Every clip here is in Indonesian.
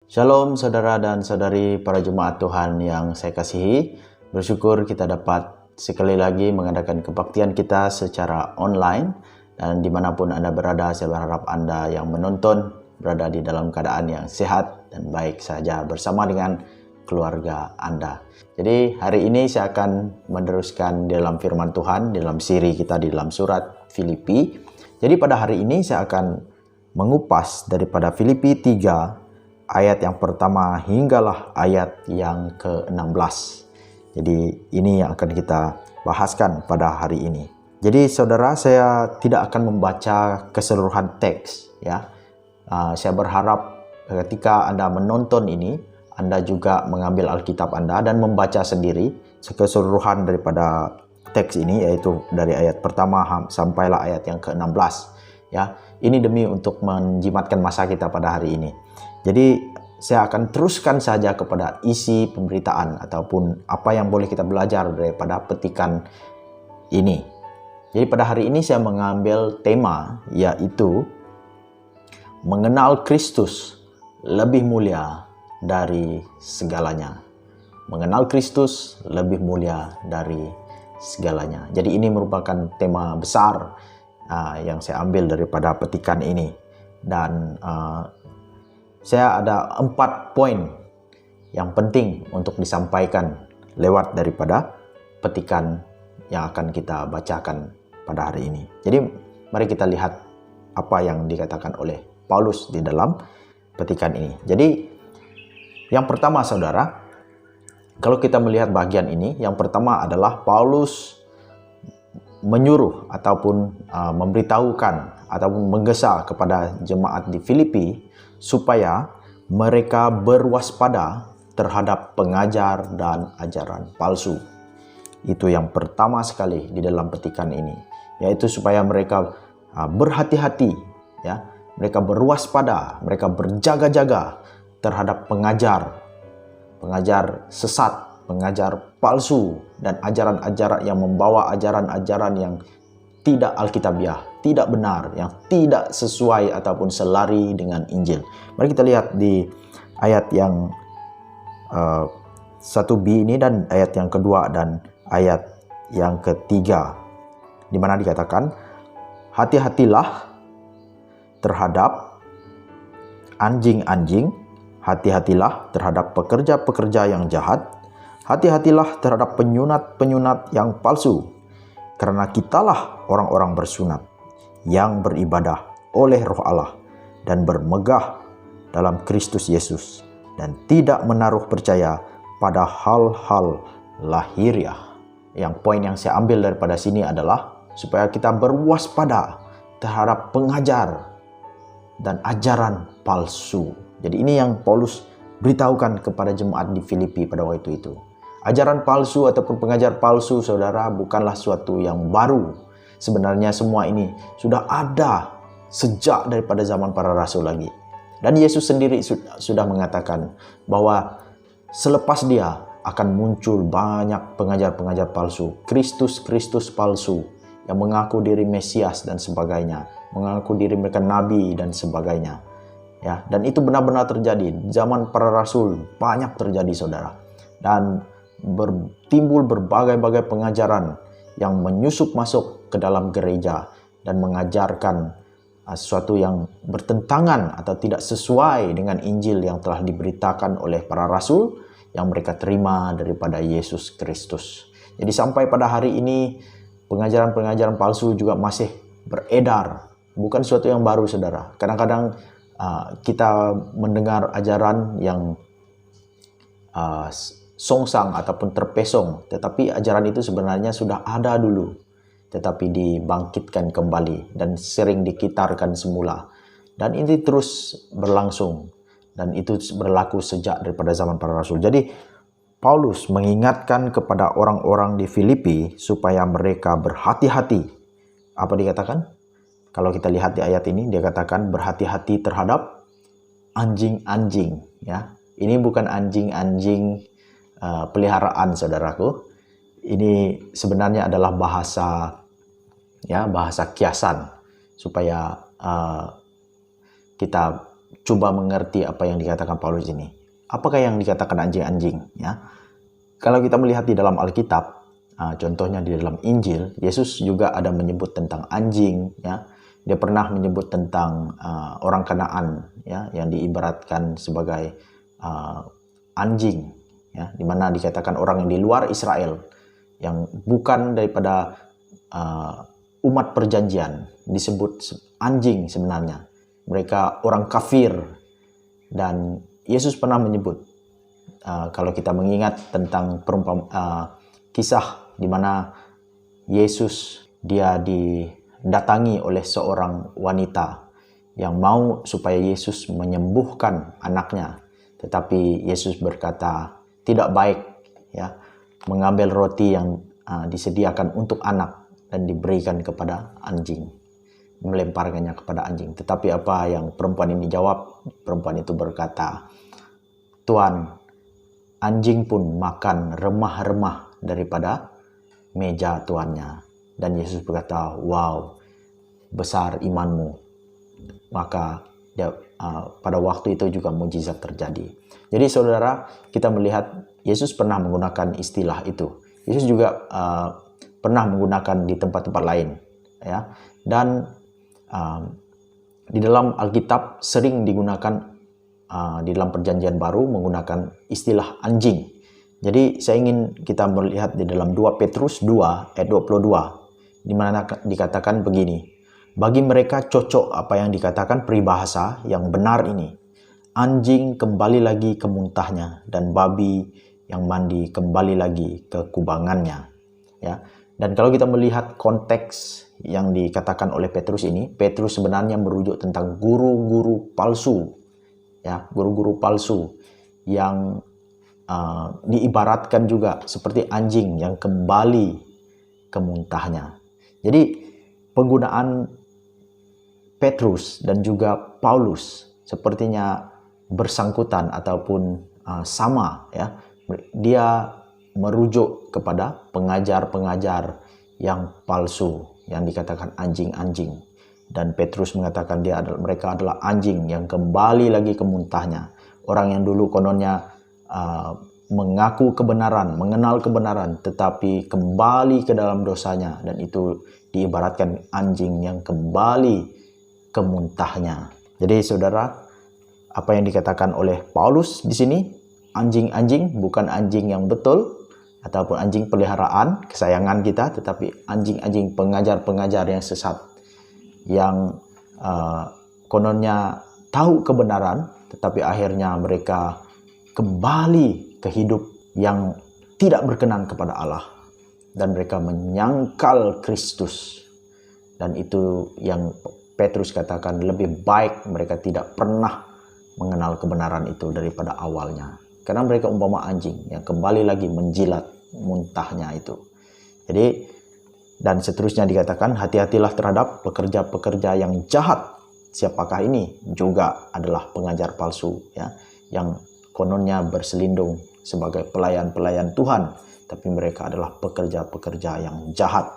Shalom saudara dan saudari para jemaat Tuhan yang saya kasihi. Bersyukur kita dapat sekali lagi mengadakan kebaktian kita secara online. Dan dimanapun Anda berada, saya berharap Anda yang menonton berada di dalam keadaan yang sehat dan baik saja bersama dengan keluarga Anda. Jadi hari ini saya akan meneruskan dalam firman Tuhan, dalam siri kita di dalam surat Filipi. Jadi pada hari ini saya akan mengupas daripada Filipi 3 ayat yang pertama hinggalah ayat yang ke-16. Jadi ini yang akan kita bahaskan pada hari ini. Jadi saudara, saya tidak akan membaca keseluruhan teks ya. Saya berharap ketika Anda menonton ini, Anda juga mengambil Alkitab Anda dan membaca sendiri keseluruhan daripada teks ini, yaitu dari ayat pertama sampailah ayat yang ke-16 ya. Ini demi untuk menjimatkan masa kita pada hari ini. Jadi saya akan teruskan saja kepada isi pemberitaan ataupun apa yang boleh kita belajar daripada petikan ini. Jadi pada hari ini saya mengambil tema yaitu mengenal Kristus lebih mulia dari segalanya. Mengenal Kristus lebih mulia dari segalanya. Jadi ini merupakan tema besar yang saya ambil daripada petikan ini. Dan saya ada 4 poin yang penting untuk disampaikan lewat daripada petikan yang akan kita bacakan pada hari ini. Jadi mari kita lihat apa yang dikatakan oleh Paulus di dalam petikan ini. Jadi yang pertama saudara, kalau kita melihat bagian ini, yang pertama adalah Paulus menyuruh ataupun memberitahukan ataupun menggesa kepada jemaat di Filipi supaya mereka berwaspada terhadap pengajar dan ajaran palsu. Itu yang pertama sekali di dalam petikan ini, yaitu supaya mereka berhati-hati ya, mereka berwaspada, mereka berjaga-jaga terhadap pengajar sesat, pengajar palsu, dan ajaran-ajaran yang membawa ajaran-ajaran yang tidak alkitabiah, tidak benar, yang tidak sesuai ataupun selari dengan Injil. Mari kita lihat di ayat yang 1b ini dan ayat yang kedua dan ayat yang ketiga, di mana dikatakan, hati-hatilah terhadap anjing-anjing, hati-hatilah terhadap pekerja-pekerja yang jahat, hati-hatilah terhadap penyunat-penyunat yang palsu, karena kitalah orang-orang bersunat yang beribadah oleh Roh Allah dan bermegah dalam Kristus Yesus dan tidak menaruh percaya pada hal-hal lahiriah. Yang poin yang saya ambil daripada sini adalah supaya kita berwaspada terhadap pengajar dan ajaran palsu. Jadi ini yang Paulus beritahukan kepada jemaat di Filipi pada waktu itu. Ajaran palsu ataupun pengajar palsu, saudara, bukanlah suatu yang baru. Sebenarnya semua ini sudah ada sejak daripada zaman para rasul lagi. Dan Yesus sendiri sudah mengatakan bahwa selepas dia akan muncul banyak pengajar-pengajar palsu, Kristus palsu yang mengaku diri Mesias dan sebagainya, mengaku diri mereka nabi dan sebagainya. Ya, dan itu benar-benar terjadi. Zaman para rasul banyak terjadi, saudara. Dan timbul berbagai-bagai pengajaran yang menyusup masuk ke dalam gereja dan mengajarkan sesuatu yang bertentangan atau tidak sesuai dengan Injil yang telah diberitakan oleh para rasul yang mereka terima daripada Yesus Kristus. Jadi sampai pada hari ini pengajaran-pengajaran palsu juga masih beredar. Bukan sesuatu yang baru, saudara. Kadang-kadang kita mendengar ajaran yang songsang ataupun terpesong, tetapi ajaran itu sebenarnya sudah ada dulu, tetapi dibangkitkan kembali dan sering dikitarkan semula, dan ini terus berlangsung, dan itu berlaku sejak daripada zaman para rasul. Jadi Paulus mengingatkan kepada orang-orang di Filipi supaya mereka berhati-hati. Apa dikatakan? Kalau kita lihat di ayat ini, dia katakan berhati-hati terhadap anjing-anjing ya. Ini bukan anjing-anjing peliharaan, saudaraku. Ini sebenarnya adalah bahasa kiasan supaya kita coba mengerti apa yang dikatakan Paulus ini. Apakah yang dikatakan anjing-anjing? Ya, kalau kita melihat di dalam Alkitab, contohnya di dalam Injil, Yesus juga ada menyebut tentang anjing. Ya, dia pernah menyebut tentang orang Kanaan, ya, yang diibaratkan sebagai anjing, ya, di mana dikatakan orang yang di luar Israel, yang bukan daripada umat perjanjian, disebut anjing sebenarnya. Mereka orang kafir. Dan Yesus pernah menyebut, kalau kita mengingat tentang kisah di mana Yesus dia didatangi oleh seorang wanita yang mau supaya Yesus menyembuhkan anaknya, tetapi Yesus berkata tidak baik, ya, mengambil roti yang disediakan untuk anak dan diberikan kepada anjing, melemparkannya kepada anjing. Tetapi apa yang perempuan ini jawab? Perempuan itu berkata, Tuhan, anjing pun makan remah-remah daripada meja tuannya. Dan Yesus berkata, wow, besar imanmu. Maka pada waktu itu juga mujizat terjadi. Jadi saudara, kita melihat Yesus pernah menggunakan istilah itu. Yesus juga pernah menggunakan di tempat-tempat lain, ya. Dan di dalam Alkitab sering digunakan di dalam Perjanjian Baru menggunakan istilah anjing. Jadi saya ingin kita melihat di dalam 2 Petrus 2 ayat 22, di mana dikatakan begini, bagi mereka cocok apa yang dikatakan peribahasa yang benar ini, anjing kembali lagi ke muntahnya dan babi yang mandi kembali lagi ke kubangannya, ya. Dan kalau kita melihat konteks yang dikatakan oleh Petrus ini, Petrus sebenarnya merujuk tentang guru-guru palsu, ya, guru-guru palsu yang diibaratkan juga seperti anjing yang kembali ke muntahnya. Jadi penggunaan Petrus dan juga Paulus sepertinya bersangkutan ataupun sama, ya. Dia merujuk kepada pengajar-pengajar yang palsu yang dikatakan anjing-anjing, dan Petrus mengatakan mereka adalah anjing yang kembali lagi ke muntahnya. Orang yang dulu kononnya mengaku kebenaran, mengenal kebenaran, tetapi kembali ke dalam dosanya, dan itu diibaratkan anjing yang kembali ke muntahnya. Jadi saudara, apa yang dikatakan oleh Paulus di sini, anjing-anjing bukan anjing yang betul ataupun anjing peliharaan kesayangan kita, tetapi anjing-anjing pengajar-pengajar yang sesat, yang kononnya tahu kebenaran, tetapi akhirnya mereka kembali ke hidup yang tidak berkenan kepada Allah, dan mereka menyangkal Kristus. Dan itu yang Petrus katakan, lebih baik mereka tidak pernah mengenal kebenaran itu daripada awalnya, karena mereka umpama anjing yang kembali lagi menjilat muntahnya itu. Jadi, dan seterusnya dikatakan, hati-hatilah terhadap pekerja-pekerja yang jahat. Siapakah ini? Juga adalah pengajar palsu, ya, yang kononnya berselindung sebagai pelayan-pelayan Tuhan, tapi mereka adalah pekerja-pekerja yang jahat.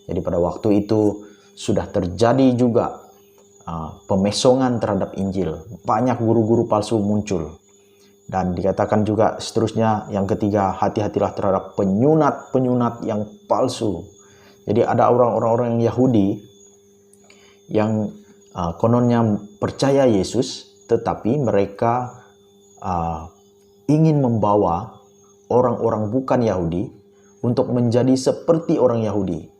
Jadi pada waktu itu sudah terjadi juga pemesongan terhadap Injil. Banyak guru-guru palsu muncul. Dan dikatakan juga seterusnya, yang ketiga, hati-hatilah terhadap penyunat-penyunat yang palsu. Jadi ada orang-orang Yahudi yang kononnya percaya Yesus, tetapi mereka ingin membawa orang-orang bukan Yahudi untuk menjadi seperti orang Yahudi.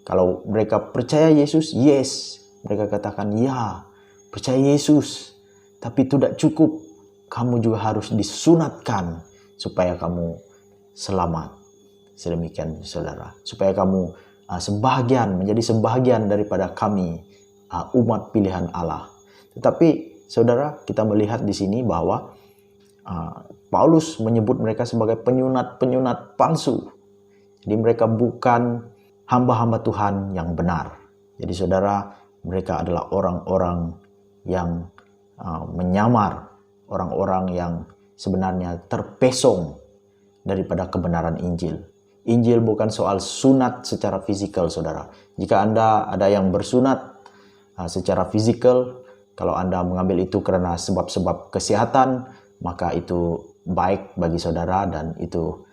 Kalau mereka percaya Yesus, yes, mereka katakan ya, percaya Yesus, tapi tidak cukup. Kamu juga harus disunatkan supaya kamu selamat. Sedemikian saudara, supaya kamu menjadi sebahagian daripada kami, umat pilihan Allah. Tetapi saudara, kita melihat di sini bahwa Paulus menyebut mereka sebagai penyunat-penyunat palsu. Jadi mereka bukan hamba-hamba Tuhan yang benar. Jadi saudara, mereka adalah orang-orang yang menyamar, orang-orang yang sebenarnya terpesong daripada kebenaran Injil. Injil bukan soal sunat secara fisikal, saudara. Jika Anda ada yang bersunat secara fisikal, Kalau Anda mengambil itu karena sebab-sebab kesehatan, maka itu baik bagi saudara dan itu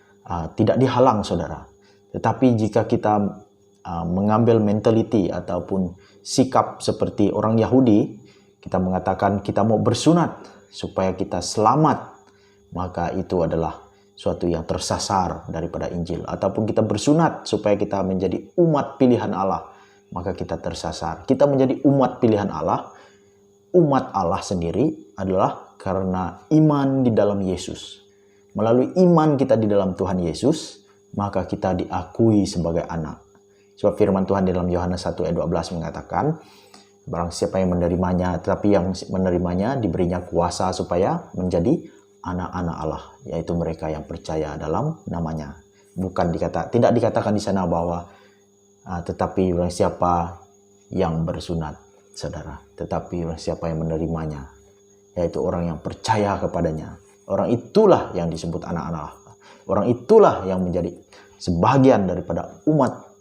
tidak dihalang saudara. Tetapi jika kita mengambil mentality ataupun sikap seperti orang Yahudi, kita mengatakan kita mau bersunat supaya kita selamat, maka itu adalah suatu yang tersasar daripada Injil. Ataupun kita bersunat supaya kita menjadi umat pilihan Allah, maka kita tersasar. Kita menjadi umat pilihan Allah, umat Allah sendiri adalah karena iman di dalam Yesus. Melalui iman kita di dalam Tuhan Yesus, maka kita diakui sebagai anak. Sebab firman Tuhan di dalam Yohanes 1 ayat 12 mengatakan, barang siapa yang menerimanya, tetapi yang menerimanya diberinya kuasa supaya menjadi anak-anak Allah, yaitu mereka yang percaya dalam namanya. Tidak dikatakan di sana bahwa tetapi barang siapa yang bersunat, saudara, tetapi barang siapa yang menerimanya, yaitu orang yang percaya kepadanya. Orang itulah yang disebut anak-anak Allah. Orang itulah yang menjadi sebagian daripada umat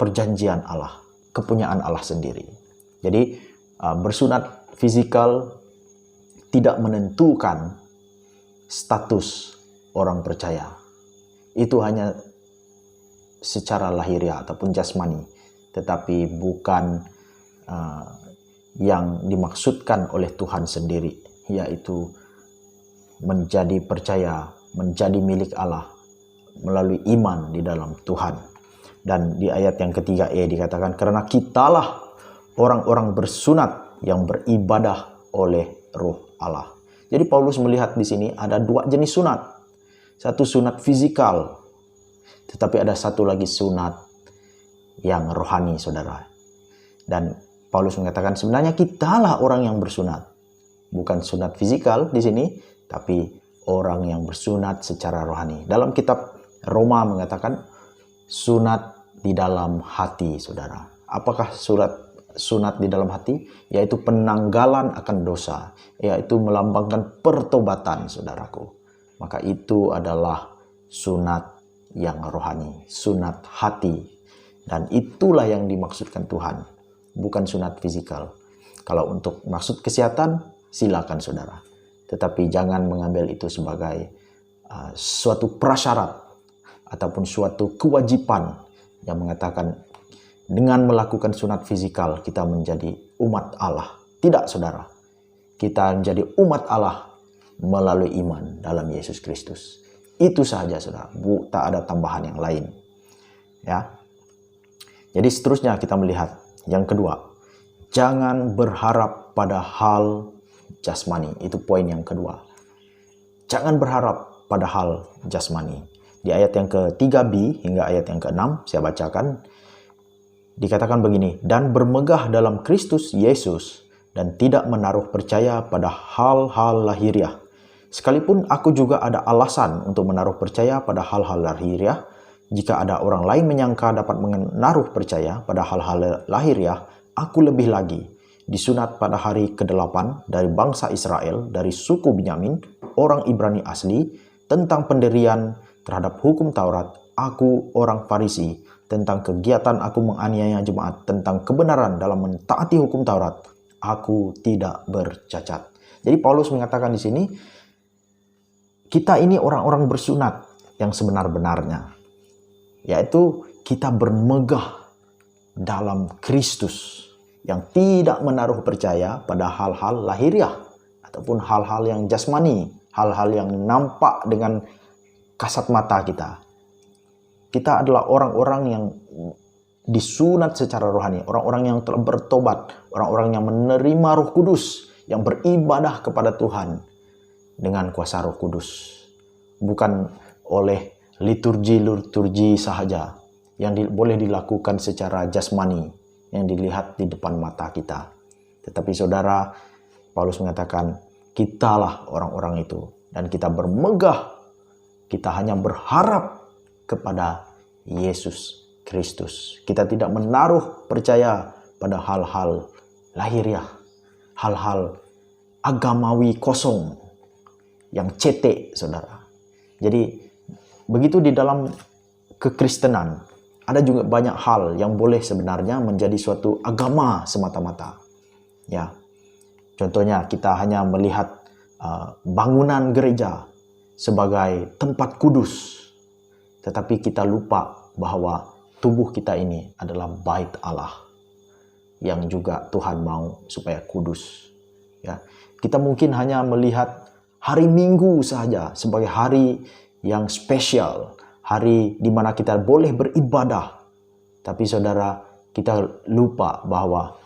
perjanjian Allah, kepunyaan Allah sendiri. Jadi bersunat fisikal tidak menentukan status orang percaya. Itu hanya secara lahiriah ataupun jasmani, tetapi bukan yang dimaksudkan oleh Tuhan sendiri, yaitu menjadi percaya, menjadi milik Allah melalui iman di dalam Tuhan. Dan di ayat yang ketiga dikatakan, karena kitalah orang-orang bersunat yang beribadah oleh Roh Allah. Jadi Paulus melihat di sini ada dua jenis sunat. Satu sunat fisikal, tetapi ada satu lagi sunat yang rohani, saudara. Dan Paulus mengatakan sebenarnya kitalah orang yang bersunat. Bukan sunat fisikal di sini, tapi orang yang bersunat secara rohani. Dalam kitab Roma mengatakan sunat di dalam hati, saudara. Apakah sunat di dalam hati? Yaitu penanggalan akan dosa, yaitu melambangkan pertobatan, saudaraku. Maka itu adalah sunat yang rohani, sunat hati. Dan itulah yang dimaksudkan Tuhan, bukan sunat fisikal. Kalau untuk maksud kesehatan, silakan saudara. Tetapi jangan mengambil itu sebagai suatu prasyarat ataupun suatu kewajiban yang mengatakan dengan melakukan sunat fisikal kita menjadi umat Allah. Tidak, saudara. Kita menjadi umat Allah melalui iman dalam Yesus Kristus. Itu saja, saudara. Tak ada tambahan yang lain. Ya. Jadi seterusnya kita melihat yang kedua. Jangan berharap pada hal jasmani. Itu poin yang kedua. Jangan berharap pada hal jasmani. Di ayat yang ke-3b hingga ayat yang ke-6 saya bacakan. Dikatakan begini, dan bermegah dalam Kristus Yesus dan tidak menaruh percaya pada hal-hal lahiriah. Sekalipun aku juga ada alasan untuk menaruh percaya pada hal-hal lahiriah, jika ada orang lain menyangka dapat menaruh percaya pada hal-hal lahiriah, aku lebih lagi. Disunat pada hari ke-8 dari bangsa Israel, dari suku Benyamin, orang Ibrani asli, tentang pendirian terhadap hukum Taurat, aku orang Farisi, tentang kegiatan aku menganiaya jemaat, tentang kebenaran dalam mentaati hukum Taurat, aku tidak bercacat. Jadi Paulus mengatakan di sini, kita ini orang-orang bersunat yang sebenar-benarnya, yaitu kita bermegah dalam Kristus, yang tidak menaruh percaya pada hal-hal lahiriah, ataupun hal-hal yang jasmani, hal-hal yang nampak dengan kasat mata kita. Kita adalah orang-orang yang disunat secara rohani, orang-orang yang telah bertobat, orang-orang yang menerima Roh Kudus, yang beribadah kepada Tuhan dengan kuasa Roh Kudus. Bukan oleh liturgi sahaja yang boleh dilakukan secara jasmani, yang dilihat di depan mata kita. Tetapi saudara, Paulus mengatakan, kitalah orang-orang itu. Dan kita bermegah, kita hanya berharap kepada Yesus Kristus. Kita tidak menaruh percaya pada hal-hal lahiriah, hal-hal agamawi kosong yang cetek, saudara. Jadi begitu di dalam kekristenan ada juga banyak hal yang boleh sebenarnya menjadi suatu agama semata-mata. Ya. Contohnya, kita hanya melihat bangunan gereja sebagai tempat kudus, tetapi kita lupa bahwa tubuh kita ini adalah bait Allah yang juga Tuhan mau supaya kudus. Ya, kita mungkin hanya melihat hari Minggu saja sebagai hari yang spesial, hari di mana kita boleh beribadah. Tapi saudara, kita lupa bahwa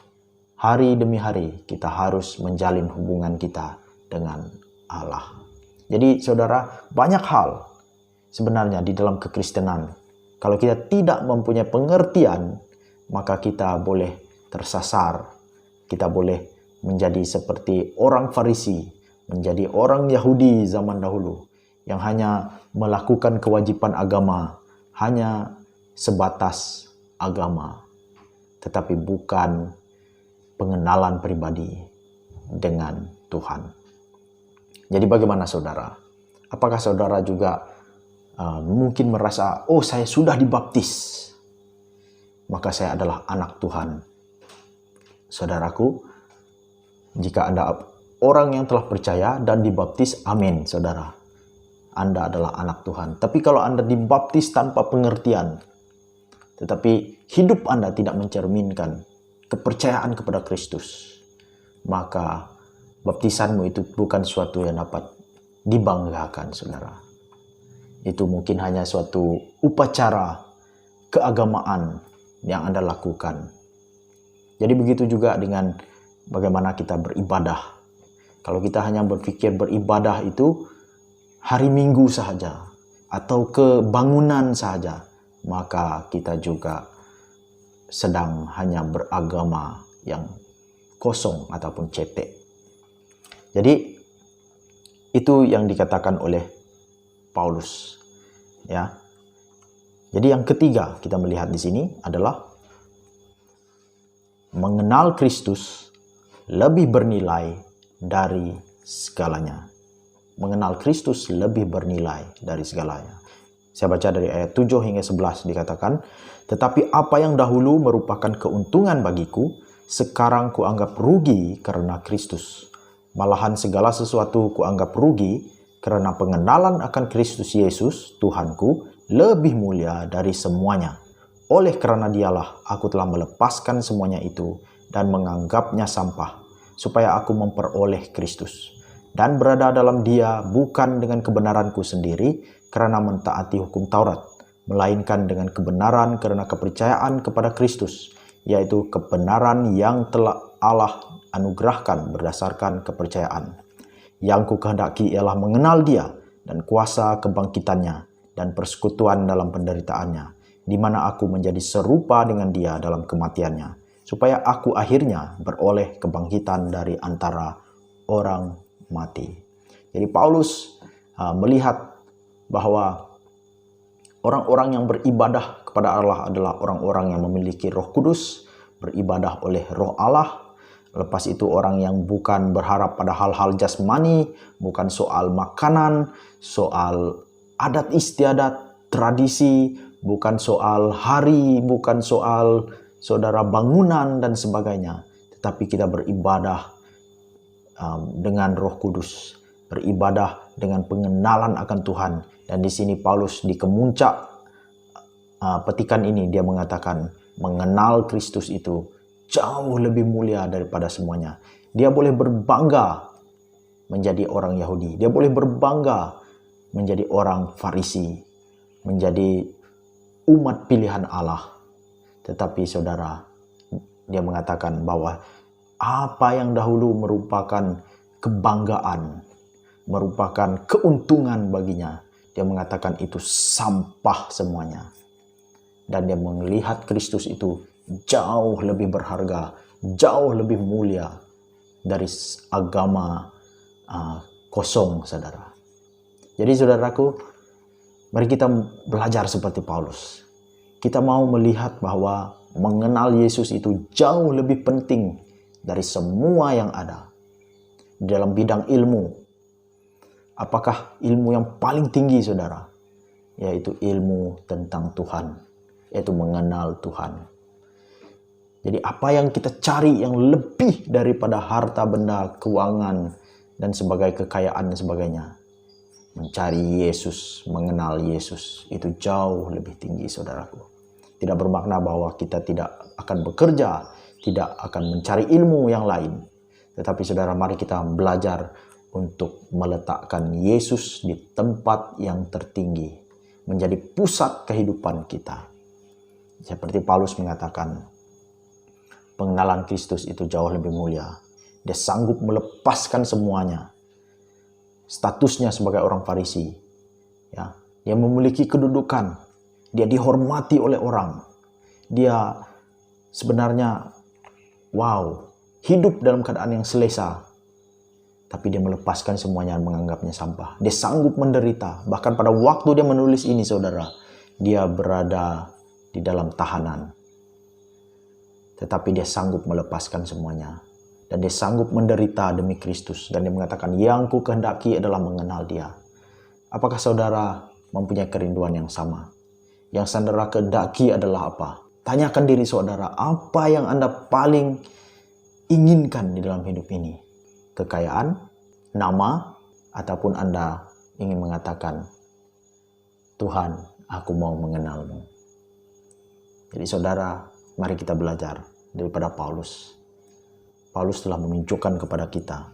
hari demi hari kita harus menjalin hubungan kita dengan Allah. Jadi saudara, banyak hal sebenarnya di dalam kekristenan. Kalau kita tidak mempunyai pengertian, maka kita boleh tersasar. Kita boleh menjadi seperti orang Farisi, menjadi orang Yahudi zaman dahulu yang hanya melakukan kewajiban agama, hanya sebatas agama, tetapi bukan pengenalan pribadi dengan Tuhan. Jadi bagaimana saudara? Apakah saudara juga mungkin merasa, oh saya sudah dibaptis, maka saya adalah anak Tuhan? Saudaraku, jika Anda orang yang telah percaya dan dibaptis, amin saudara, Anda adalah anak Tuhan. Tapi kalau Anda dibaptis tanpa pengertian, tetapi hidup Anda tidak mencerminkan kepercayaan kepada Kristus, maka baptisanmu itu bukan suatu yang dapat dibanggakan, saudara. Itu mungkin hanya suatu upacara keagamaan yang Anda lakukan. Jadi begitu juga dengan bagaimana kita beribadah. Kalau kita hanya berpikir beribadah itu hari Minggu saja atau ke bangunan saja, maka kita juga sedang hanya beragama yang kosong ataupun cetek. Jadi itu yang dikatakan oleh Paulus, ya. Jadi yang ketiga kita melihat di sini adalah mengenal Kristus lebih bernilai dari segalanya. Mengenal Kristus lebih bernilai dari segalanya. Saya baca dari ayat 7 hingga 11 dikatakan, tetapi apa yang dahulu merupakan keuntungan bagiku, sekarang kuanggap rugi karena Kristus. Malahan segala sesuatu kuanggap rugi karena pengenalan akan Kristus Yesus, Tuhanku, lebih mulia dari semuanya. Oleh karena dialah aku telah melepaskan semuanya itu dan menganggapnya sampah, supaya aku memperoleh Kristus dan berada dalam Dia bukan dengan kebenaranku sendiri karena mentaati hukum Taurat, melainkan dengan kebenaran karena kepercayaan kepada Kristus, yaitu kebenaran yang telah Allah anugerahkan berdasarkan kepercayaan. Yang kukehendaki ialah mengenal Dia dan kuasa kebangkitannya dan persekutuan dalam penderitaannya, di mana aku menjadi serupa dengan Dia dalam kematiannya, supaya aku akhirnya beroleh kebangkitan dari antara orang mati. Jadi Paulus melihat bahwa orang-orang yang beribadah kepada Allah adalah orang-orang yang memiliki Roh Kudus, beribadah oleh Roh Allah. Lepas itu orang yang bukan berharap pada hal-hal jasmani, bukan soal makanan, soal adat istiadat, tradisi, bukan soal hari, bukan soal saudara bangunan dan sebagainya. Tetapi kita beribadah dengan Roh Kudus, beribadah dengan pengenalan akan Tuhan. Dan di sini Paulus di kemuncak petikan ini dia mengatakan mengenal Kristus itu jauh lebih mulia daripada semuanya. Dia boleh berbangga menjadi orang Yahudi, dia boleh berbangga menjadi orang Farisi, menjadi umat pilihan Allah. Tetapi saudara, dia mengatakan bahwa apa yang dahulu merupakan kebanggaan, merupakan keuntungan baginya, dia mengatakan itu sampah semuanya. Dan dia melihat Kristus itu jauh lebih berharga, jauh lebih mulia dari agama kosong, saudara. Jadi saudaraku, mari kita belajar seperti Paulus. Kita mau melihat bahwa mengenal Yesus itu jauh lebih penting dari semua yang ada. Dalam bidang ilmu, apakah ilmu yang paling tinggi, saudara? Yaitu ilmu tentang Tuhan, yaitu mengenal Tuhan. Jadi apa yang kita cari yang lebih daripada harta benda, keuangan, dan sebagai kekayaan dan sebagainya. Mencari Yesus, mengenal Yesus, itu jauh lebih tinggi, saudaraku. Tidak bermakna bahwa kita tidak akan bekerja, tidak akan mencari ilmu yang lain. Tetapi saudara, mari kita belajar untuk meletakkan Yesus di tempat yang tertinggi, menjadi pusat kehidupan kita. Seperti Paulus mengatakan, pengenalan Kristus itu jauh lebih mulia. Dia sanggup melepaskan semuanya. Statusnya sebagai orang Farisi, ya, dia memiliki kedudukan, dia dihormati oleh orang, dia sebenarnya hidup dalam keadaan yang selesa, tapi dia melepaskan semuanya dan menganggapnya sampah. Dia sanggup menderita. Bahkan pada waktu dia menulis ini, saudara, dia berada di dalam tahanan, tetapi dia sanggup melepaskan semuanya. Dan dia sanggup menderita demi Kristus. Dan dia mengatakan, yang ku kehendaki adalah mengenal dia. Apakah saudara mempunyai kerinduan yang sama? Yang saudara kehendaki adalah apa? Tanyakan diri saudara, apa yang Anda paling inginkan di dalam hidup ini? Kekayaan, nama, ataupun Anda ingin mengatakan, Tuhan, aku mau mengenalmu. Jadi saudara, mari kita belajar daripada Paulus. Paulus telah menunjukkan kepada kita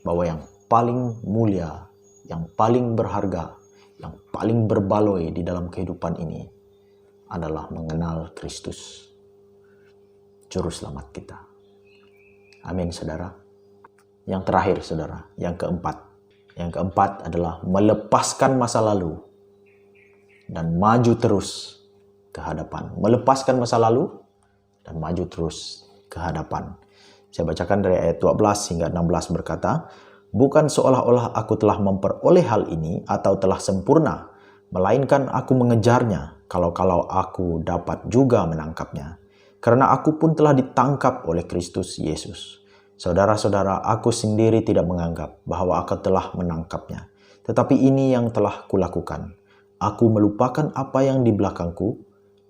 bahwa yang paling mulia, yang paling berharga, yang paling berbaloi di dalam kehidupan ini adalah mengenal Kristus, Juru Selamat kita. Amin, saudara. Yang terakhir, saudara, yang keempat. Yang keempat adalah melepaskan masa lalu dan maju terus ke hadapan. Melepaskan masa lalu dan maju terus ke hadapan. Saya bacakan dari ayat 12 hingga 16 berkata, bukan seolah-olah aku telah memperoleh hal ini atau telah sempurna, melainkan aku mengejarnya, kalau-kalau aku dapat juga menangkapnya. Karena aku pun telah ditangkap oleh Kristus Yesus. Saudara-saudara, aku sendiri tidak menganggap bahwa aku telah menangkapnya. Tetapi ini yang telah kulakukan. Aku melupakan apa yang di belakangku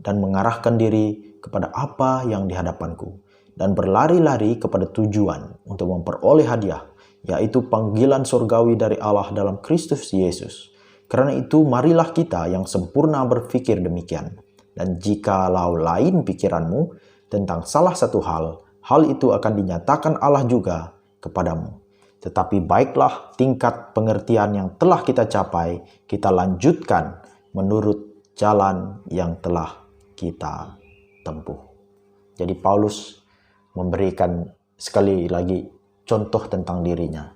dan mengarahkan diri kepada apa yang di hadapanku. Dan berlari-lari kepada tujuan untuk memperoleh hadiah, yaitu panggilan surgawi dari Allah dalam Kristus Yesus. Karena itu marilah kita yang sempurna berpikir demikian. Dan jikalau lain pikiranmu tentang salah satu hal itu akan dinyatakan Allah juga kepadamu. Tetapi baiklah tingkat pengertian yang telah kita capai, kita lanjutkan menurut jalan yang telah kita tempuh. Jadi Paulus memberikan sekali lagi contoh tentang dirinya.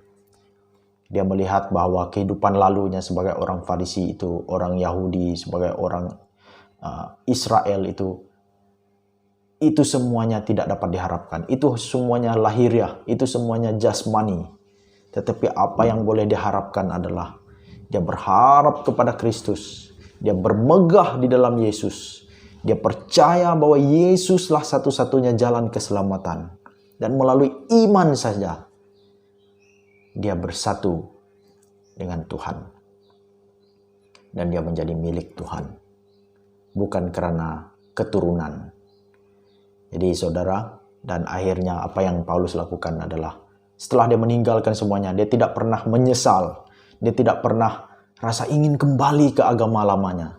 Dia melihat bahwa kehidupan lalunya sebagai orang Farisi itu, orang Yahudi, sebagai orang Israel itu semuanya tidak dapat diharapkan. Itu semuanya lahiriah, itu semuanya jasmani. Tetapi apa yang boleh diharapkan adalah dia berharap kepada Kristus. Dia bermegah di dalam Yesus. Dia percaya bahwa Yesuslah satu-satunya jalan keselamatan. Dan melalui iman saja, dia bersatu dengan Tuhan. Dan dia menjadi milik Tuhan. Bukan karena keturunan. Jadi saudara, dan akhirnya apa yang Paulus lakukan adalah, setelah dia meninggalkan semuanya, dia tidak pernah menyesal. Dia tidak pernah rasa ingin kembali ke agama lamanya.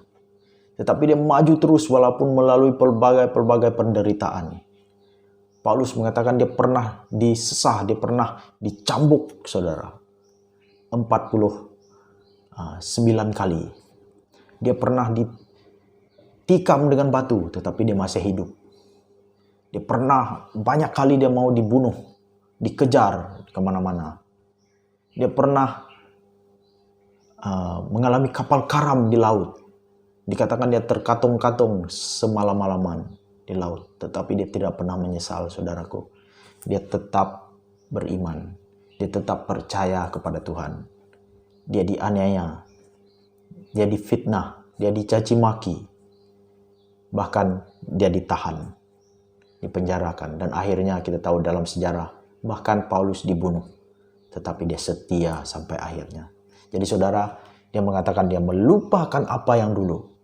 Tetapi dia maju terus walaupun melalui pelbagai penderitaan. Paulus mengatakan dia pernah disesah, dia pernah dicambuk, saudara. 49 kali. Dia pernah ditikam dengan batu, tetapi dia masih hidup. Dia pernah banyak kali dia mau dibunuh, dikejar kemana-mana. Dia pernah mengalami kapal karam di laut. Dikatakan dia terkatung-katung semalam-malaman di laut. Tetapi dia tidak pernah menyesal, saudaraku. Dia tetap beriman. Dia tetap percaya kepada Tuhan. Dia dianiaya. Dia difitnah. Dia dicaci maki. Bahkan dia ditahan. Dipenjarakan. Dan akhirnya kita tahu dalam sejarah. Bahkan Paulus dibunuh. Tetapi dia setia sampai akhirnya. Jadi saudara, dia mengatakan dia melupakan apa yang dulu.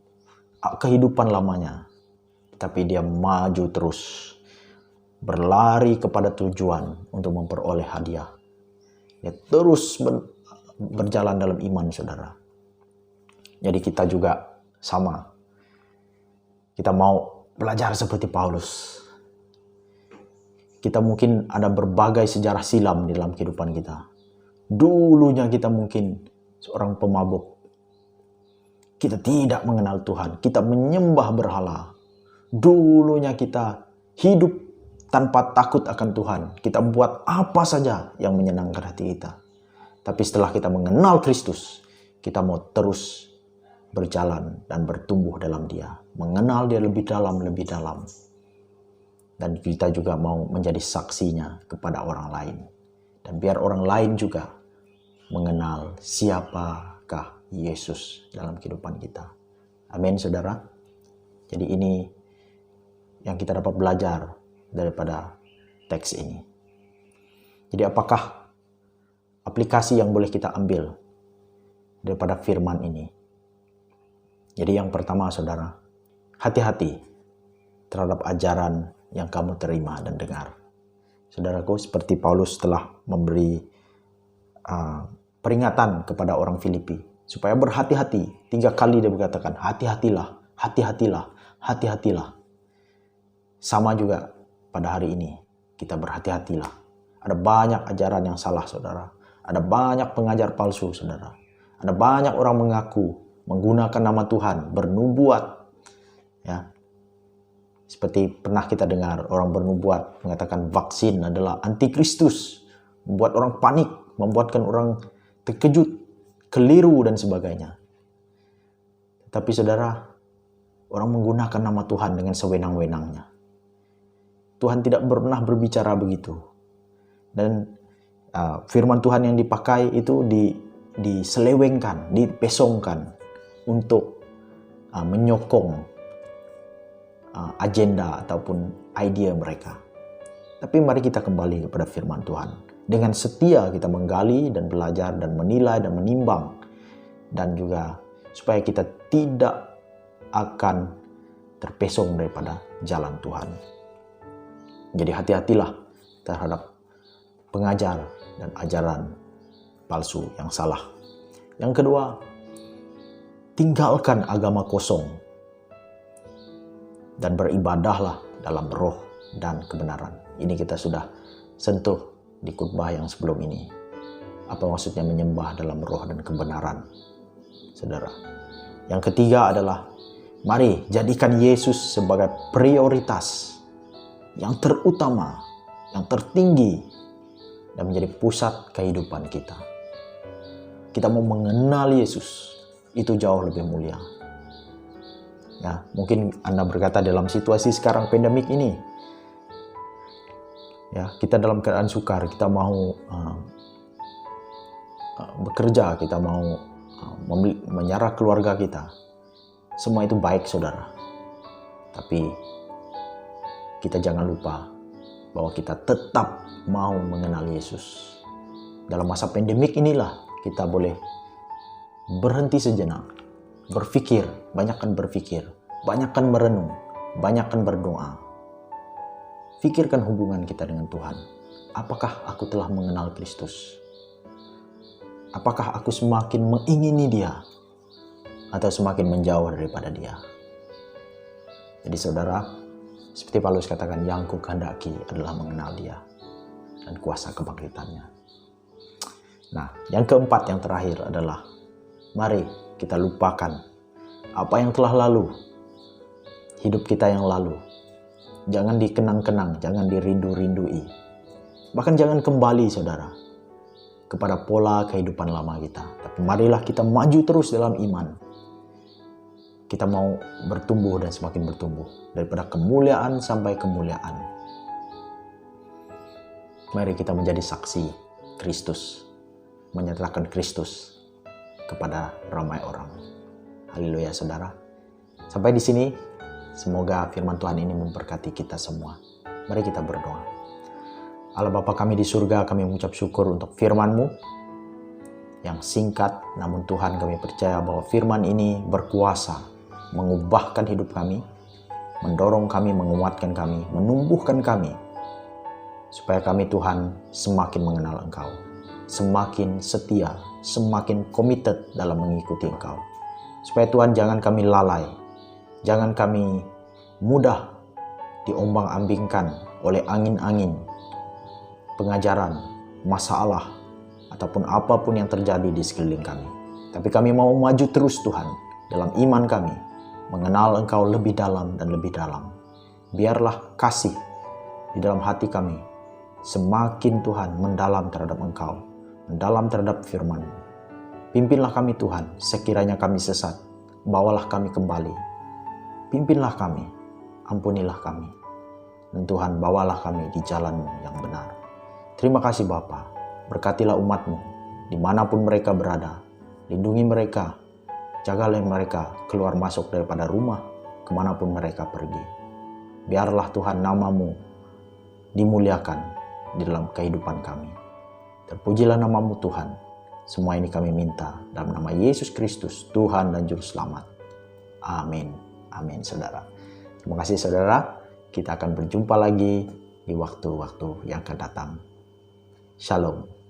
Kehidupan lamanya. Tapi dia maju terus. berlari kepada tujuan untuk memperoleh hadiah. Dia terus berjalan dalam iman, saudara. Jadi kita juga sama. Kita mau belajar seperti Paulus. Kita mungkin ada berbagai sejarah silam di dalam kehidupan kita. Dulunya kita mungkin seorang pemabuk. Kita tidak mengenal Tuhan. Kita menyembah berhala. Dulunya kita hidup tanpa takut akan Tuhan. Kita buat apa saja yang menyenangkan hati kita. Tapi setelah kita mengenal Kristus, kita mau terus berjalan dan bertumbuh dalam Dia. Mengenal Dia lebih dalam, lebih dalam. Dan kita juga mau menjadi saksinya kepada orang lain. Dan biar orang lain juga mengenal siapakah Yesus dalam kehidupan kita. Amin, saudara. Jadi ini yang kita dapat belajar daripada teks ini. Jadi apakah aplikasi yang boleh kita ambil daripada firman ini? Jadi yang pertama, saudara, hati-hati terhadap ajaran yang kamu terima dan dengar. Saudaraku, seperti Paulus telah memberi peringatan kepada orang Filipi supaya berhati-hati. 3 kali dia berkatakan, hati-hatilah, hati-hatilah, hati-hatilah. Sama juga pada hari ini, kita berhati-hatilah. Ada banyak ajaran yang salah, saudara. Ada banyak pengajar palsu, saudara. Ada banyak orang mengaku menggunakan nama Tuhan, bernubuat. Ya, seperti pernah kita dengar orang bernubuat mengatakan vaksin adalah antikristus, membuat orang panik, membuatkan orang terkejut, keliru dan sebagainya. Tapi saudara, orang menggunakan nama Tuhan dengan sewenang-wenangnya. Tuhan tidak pernah berbicara begitu. Dan firman Tuhan yang dipakai itu diselewengkan, dipesongkan untuk menyokong agenda ataupun ide mereka. Tapi mari kita kembali kepada firman Tuhan. Dengan setia kita menggali dan belajar dan menilai dan menimbang. Dan juga supaya kita tidak akan terpesong daripada jalan Tuhan. Jadi hati-hatilah terhadap pengajar dan ajaran palsu yang salah. Yang kedua, tinggalkan agama kosong dan beribadahlah dalam roh dan kebenaran. Ini kita sudah sentuh di khotbah yang sebelum ini. Apa maksudnya menyembah dalam roh dan kebenaran, saudara? Yang ketiga adalah, mari jadikan Yesus sebagai prioritas yang terutama, yang tertinggi, dan menjadi pusat kehidupan kita. Kita mau mengenal Yesus, itu jauh lebih mulia. Ya, mungkin Anda berkata dalam situasi sekarang pandemik ini, ya, kita dalam keadaan sukar, kita mau bekerja, kita mau menyerah keluarga kita. Semua itu baik, saudara. Tapi kita jangan lupa bahwa kita tetap mau mengenal Yesus. Dalam masa pandemik inilah kita boleh berhenti sejenak, berpikir, banyakkan berpikir, banyakkan merenung, banyakkan berdoa. Pikirkan hubungan kita dengan Tuhan. Apakah aku telah mengenal Kristus? Apakah aku semakin mengingini Dia atau semakin menjauh daripada Dia? Jadi saudara, seperti Paulus katakan, yang ku kehendaki adalah mengenal Dia dan kuasa kebangkitannya. Nah, yang keempat, yang terakhir adalah, mari kita lupakan apa yang telah lalu, hidup kita yang lalu. Jangan dikenang-kenang, jangan dirindu-rindui. Bahkan jangan kembali, saudara, kepada pola kehidupan lama kita. Tapi marilah kita maju terus dalam iman. Kita mau bertumbuh dan semakin bertumbuh. Daripada kemuliaan sampai kemuliaan. Mari kita menjadi saksi Kristus. Menyertakan Kristus kepada ramai orang. Haleluya, saudara. Sampai di sini, semoga firman Tuhan ini memberkati kita semua. Mari kita berdoa. Allah Bapa kami di surga, kami mengucap syukur untuk firman-Mu yang singkat, namun Tuhan kami percaya bahwa firman ini berkuasa mengubahkan hidup kami, mendorong kami, menguatkan kami, menumbuhkan kami supaya kami Tuhan semakin mengenal Engkau, semakin setia, semakin committed dalam mengikuti Engkau. Supaya Tuhan jangan kami lalai, jangan kami mudah diombang-ambingkan oleh angin-angin pengajaran, masalah, ataupun apapun yang terjadi di sekeliling kami. Tapi kami mau maju terus Tuhan dalam iman kami, mengenal Engkau lebih dalam dan lebih dalam. Biarlah kasih di dalam hati kami semakin Tuhan mendalam terhadap Engkau, mendalam terhadap firman. Pimpinlah kami Tuhan, sekiranya kami sesat, bawalah kami kembali. Pimpinlah kami, ampunilah kami. Dan Tuhan, bawalah kami di jalan yang benar. Terima kasih Bapa, berkatilah umat-Mu, dimanapun mereka berada. Lindungi mereka, jagalah mereka keluar masuk daripada rumah, kemanapun mereka pergi. Biarlah Tuhan nama-Mu dimuliakan di dalam kehidupan kami. Terpujilah nama-Mu Tuhan. Semua ini kami minta dalam nama Yesus Kristus, Tuhan dan Juru Selamat. Amin. Amin saudara. Terima kasih saudara. Kita akan berjumpa lagi di waktu-waktu yang akan datang. Shalom.